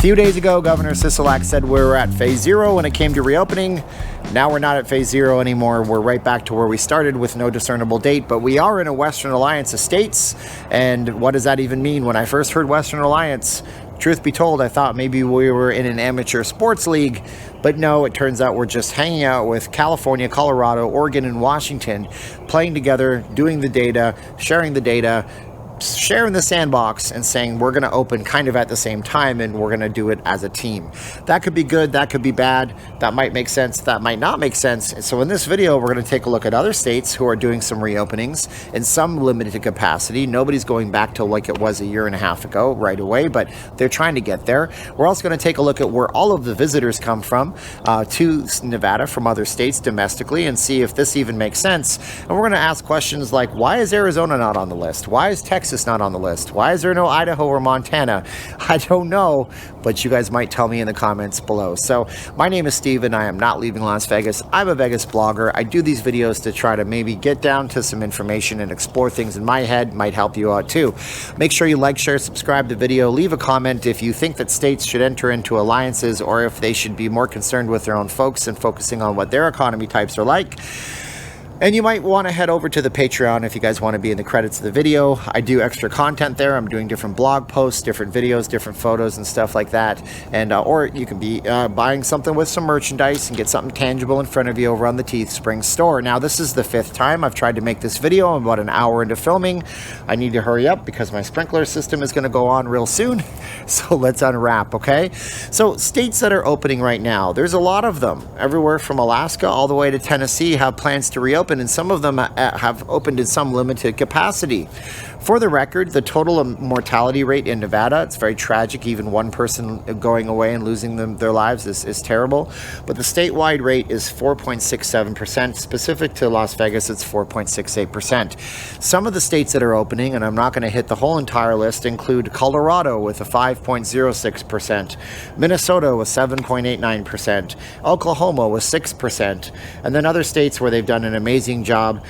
few days ago, Governor Sicilac said we were at phase 0 when it came to reopening. Now we're not at phase 0 anymore. We're right back to where we started with no discernible date, but we are in a Western Alliance of states. And what does that even mean? When I first heard Western Alliance, truth be told, I thought maybe we were in an amateur sports league, but no, it turns out we're just hanging out with California, Colorado, Oregon, and Washington, playing together, doing the data, sharing the sandbox, and saying we're going to open kind of at the same time, and we're going to do it as a team. That could be good, that could be bad, that might make sense, that might not make sense. And so in this video, we're going to take a look at other states who are doing some reopenings in some limited capacity. Nobody's going back to like it was a year and a half ago right away, but they're trying to get there. We're also going to take a look at where all of the visitors come from to Nevada from other states domestically, and see if this even makes sense. And we're going to ask questions like, why is Arizona not on the list? Why is Texas not on the list? Why is there no Idaho or Montana? I don't know, but you guys might tell me in the comments below. So my name is Steven. I am not leaving Las Vegas. I'm a Vegas blogger. I do these videos to try to maybe get down to some information and explore things in my head. Might help you out too. Make sure you like, share, subscribe the video. Leave a comment if you think that states should enter into alliances, or if they should be more concerned with their own folks and focusing on what their economy types are like. And you might want to head over to the Patreon if you guys want to be in the credits of the video. I do extra content there. I'm doing different blog posts, different videos, different photos and stuff like that. And or you can be buying something with some merchandise and get something tangible in front of you over on the Teespring store. Now, this is the 5th time I've tried to make this video. I'm about an hour into filming. I need to hurry up because my sprinkler system is going to go on real soon. So let's unwrap, okay? So states that are opening right now, there's a lot of them. Everywhere from Alaska all the way to Tennessee have plans to reopen, and some of them have opened in some limited capacity. For the record, the total mortality rate in Nevada, it's very tragic. Even one person going away and losing their lives is terrible. But the statewide rate is 4.67%. Specific to Las Vegas, it's 4.68%. Some of the states that are opening, and I'm not going to hit the whole entire list, include Colorado with a 5.06%, Minnesota with 7.89%, Oklahoma with 6%, and then other states where they've done an amazing job,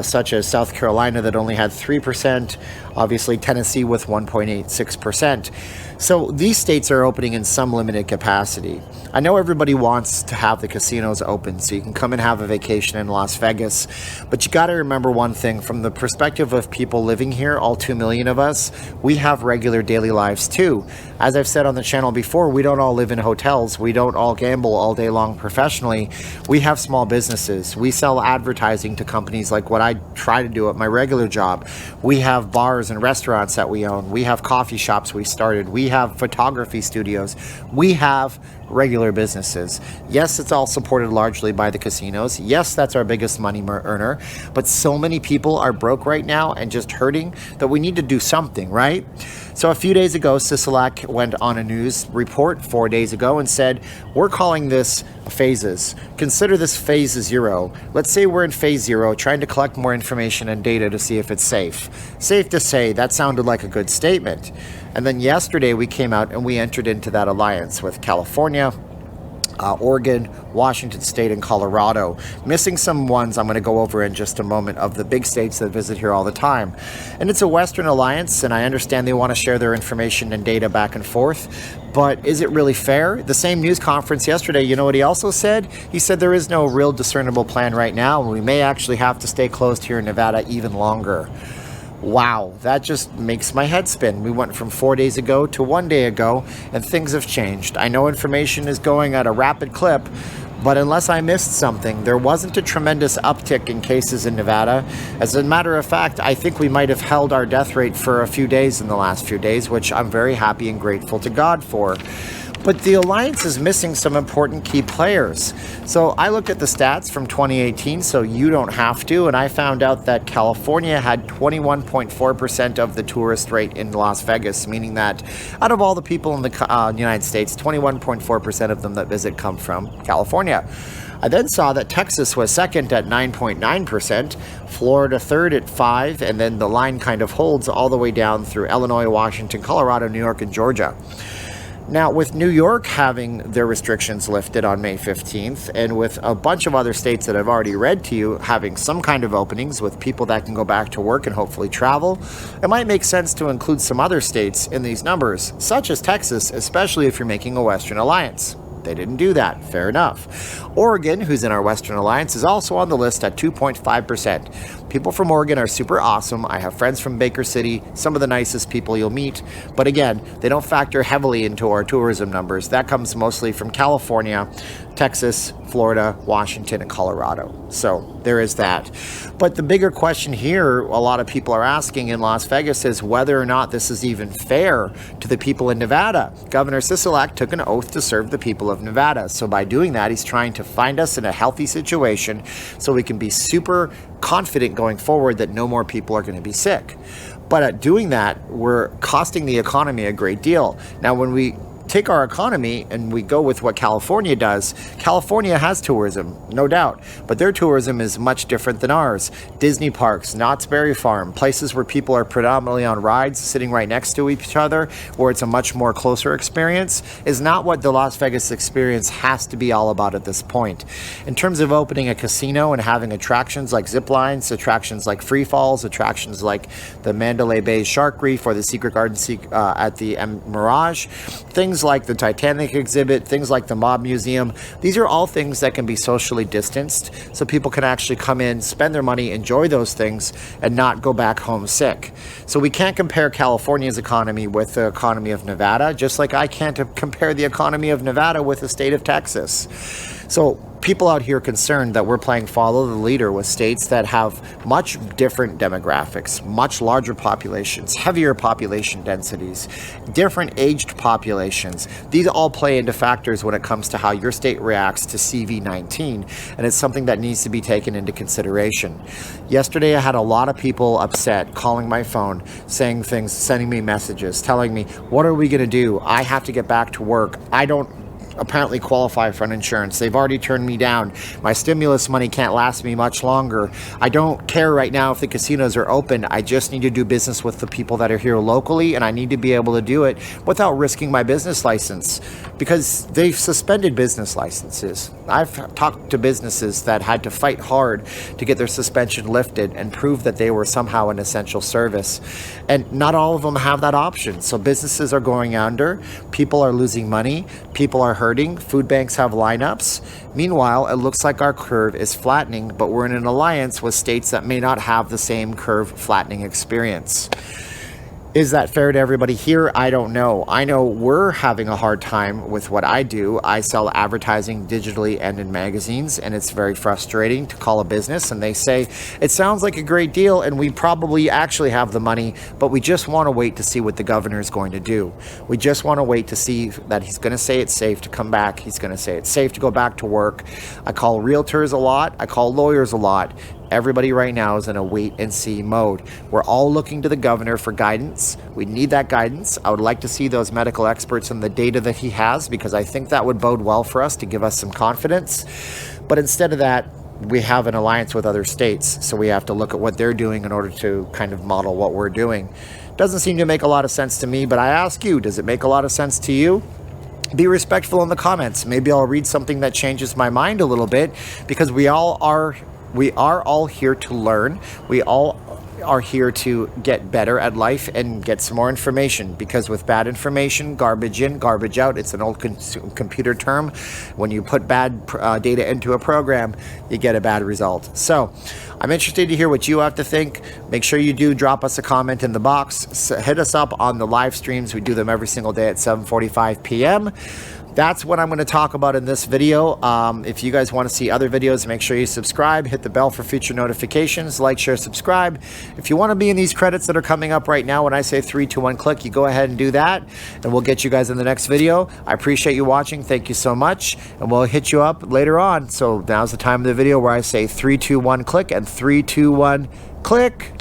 such as South Carolina that only had 3%, obviously Tennessee with 1.86%. So these states are opening in some limited capacity. I know everybody wants to have the casinos open so you can come and have a vacation in Las Vegas, but you got to remember one thing. From the perspective of people living here, all 2 million of us, we have regular daily lives too. As I've said on the channel before, we don't all live in hotels. We don't all gamble all day long professionally. We have small businesses. We sell advertising to companies like what I try to do at my regular job. We have bars and restaurants that we own. We have coffee shops we started. We have photography studios. We have regular businesses. Yes, it's all supported largely by the casinos. Yes, that's our biggest money earner, but so many people are broke right now and just hurting that we need to do something, right? So a few days ago, Sicilac went on a news report 4 days ago and said, we're calling this phases. Consider this phase 0. Let's say we're in phase 0, trying to collect more information and data to see if it's safe. Safe to say, that sounded like a good statement. And then yesterday we came out and we entered into that alliance with California, Oregon, Washington State, and Colorado. Missing some ones I'm going to go over in just a moment of the big states that visit here all the time. And it's a Western alliance, and I understand they want to share their information and data back and forth. But is it really fair? The same news conference yesterday, you know what he also said? He said there is no real discernible plan right now, and we may actually have to stay closed here in Nevada even longer. Wow, that just makes my head spin. We went from 4 days ago to 1 day ago, and things have changed. I know information is going at a rapid clip, but unless I missed something, there wasn't a tremendous uptick in cases in Nevada. As a matter of fact, I think we might have held our death rate for a few days in the last few days, which I'm very happy and grateful to God for. But the alliance is missing some important key players. So I looked at the stats from 2018, so you don't have to, and I found out that California had 21.4% of the tourist rate in Las Vegas, meaning that out of all the people in the United States, 21.4% of them that visit come from California. I then saw that Texas was second at 9.9%, Florida third at 5%, and then the line kind of holds all the way down through Illinois, Washington, Colorado, New York, and Georgia. Now, with New York having their restrictions lifted on May 15th, and with a bunch of other states that I've already read to you having some kind of openings with people that can go back to work and hopefully travel, it might make sense to include some other states in these numbers, such as Texas, especially if you're making a Western Alliance. They didn't do that. Fair enough. Oregon, who's in our Western Alliance, is also on the list at 2.5%. People from Oregon are super awesome. I have friends from Baker City, some of the nicest people you'll meet. But again, they don't factor heavily into our tourism numbers. That comes mostly from California, Texas, Florida, Washington, and Colorado. So there is that. But the bigger question here, a lot of people are asking in Las Vegas, is whether or not this is even fair to the people in Nevada. Governor Sicilac took an oath to serve the people of Nevada. So by doing that, he's trying to find us in a healthy situation so we can be super confident going forward that no more people are going to be sick. But at doing that, we're costing the economy a great deal. Now, when we take our economy and we go with what California does, California has tourism, no doubt, but their tourism is much different than ours. Disney parks, Knott's Berry Farm, places where people are predominantly on rides sitting right next to each other, where it's a much more closer experience, is not what the Las Vegas experience has to be all about at this point. In terms of opening a casino and having attractions like zip lines, attractions like free falls, attractions like the Mandalay Bay Shark Reef or the Secret Garden at the Mirage, things like the Titanic exhibit, things like the Mob Museum, these are all things that can be socially distanced so people can actually come in, spend their money, enjoy those things, and not go back home sick. So we can't compare California's economy with the economy of Nevada, just like I can't compare the economy of Nevada with the state of Texas. So people out here concerned that we're playing follow the leader with states that have much different demographics, much larger populations, heavier population densities, different aged populations. These all play into factors when it comes to how your state reacts to CV-19, and it's something that needs to be taken into consideration. Yesterday, I had a lot of people upset calling my phone, saying things, sending me messages, telling me, what are we going to do? I have to get back to work. I don't apparently qualify for an insurance. They've already turned me down. My stimulus money can't last me much longer. I don't care right now if the casinos are open. I just need to do business with the people that are here locally, and I need to be able to do it without risking my business license, because they've suspended business licenses. I've talked to businesses that had to fight hard to get their suspension lifted and prove that they were somehow an essential service. And not all of them have that option. So businesses are going under, people are losing money, people are hurting, food banks have lineups. Meanwhile, it looks like our curve is flattening, but we're in an alliance with states that may not have the same curve flattening experience. Is that fair to everybody here? I don't know. I know we're having a hard time with what I do. I sell advertising digitally and in magazines, and it's very frustrating to call a business and they say, it sounds like a great deal and we probably actually have the money, but we just want to wait to see what the governor is going to do. We just want to wait to see that he's going to say it's safe to come back. He's going to say it's safe to go back to work. I call realtors a lot. I call lawyers a lot. Everybody right now is in a wait and see mode. We're all looking to the governor for guidance. We need that guidance. I would like to see those medical experts and the data that he has, because I think that would bode well for us to give us some confidence. But instead of that, we have an alliance with other states, so we have to look at what they're doing in order to kind of model what we're doing. Doesn't seem to make a lot of sense to me, but I ask you, does it make a lot of sense to you? Be respectful in the comments. Maybe I'll read something that changes my mind a little bit, because we are all here to learn. We all are here to get better at life and get some more information, because with bad information, garbage in, garbage out, it's an old computer term. When you put bad data into a program, you get a bad result. So I'm interested to hear what you have to think. Make sure you do drop us a comment in the box. Hit us up on the live streams. We do them every single day at 7:45 p.m. That's what I'm going to talk about in this video. If you guys want to see other videos, make sure you subscribe, hit the bell for future notifications, like, share, subscribe. If you want to be in these credits that are coming up right now, when I say 3, 2, 1, click, you go ahead and do that, and we'll get you guys in the next video. I appreciate you watching. Thank you so much, and we'll hit you up later on. So now's the time of the video where I say 3, 2, 1, click, and 3, 2, 1, click.